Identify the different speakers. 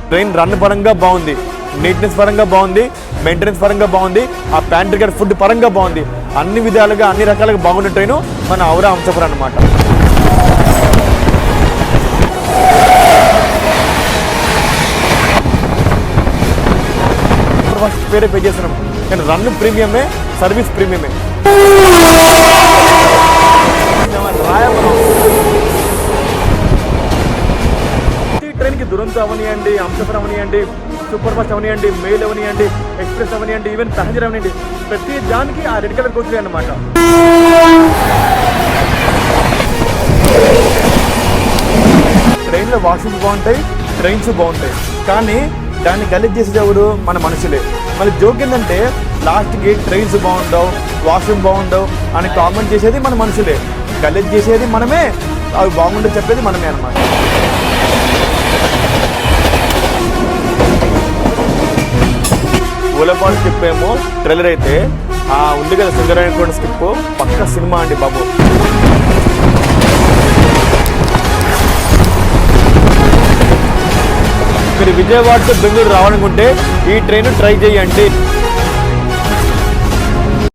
Speaker 1: Train run పరంగా బాగుంది, neatness పరంగా బాగుంది, మెయింటెనెన్స్ పరంగా బాగుంది, ఆ ప్యాంట్రీ గార్డ్ ఫుడ్ పరంగా బాగుంది. అన్ని విధాలుగా అన్ని రకాలుగా బాగుండే ట్రైను మన ఔరా హంసఫర్ అన్నమాట. పేరే పే చేస్తున్నాం కానీ రన్ ప్రీమియమే, సర్వీస్ ప్రీమియమే. ట్రైన్కి దురంతో అవనియండి, హంసఫర్ అవనియండి, సూపర్ ఫాస్ట్ అవనియండి, మెయిల్ అవనియండి, ఎక్స్ప్రెస్ అవనియండి, ఈవెన్ ప్యాసింజర్ అవనియండి, ప్రతి దానికి ఆ రెడ్ కలర్ కోచ్లు అన్నమాట. ట్రైన్లో వాష్రూమ్స్ బాగుంటాయి, ట్రైన్స్ బాగుంటాయి, కానీ దాన్ని గలీజ్ చేసేది ఎవరు? మన మనుషులే. మళ్ళీ జోక్ ఏంటంటే లాస్ట్కి ట్రైన్స్ బాగుండవు, వాష్రూమ్ బాగుండవు అని కామెంట్ చేసేది మన మనుషులే, గలీజ్ చేసేది మనమే, అవి బాగుండే చెప్పేది మనమే అన్నమాట. ఓలపాడు స్కిప్ ఏమో ట్రైలర్ అయితే ఉంది కదా సింగరాయణ స్కిప్ పక్క సినిమా అండి బాబు. మీరు విజయవాడ టు బెంగళూరు రావాలనుకుంటే ఈ ట్రైన్ ట్రై చేయండి.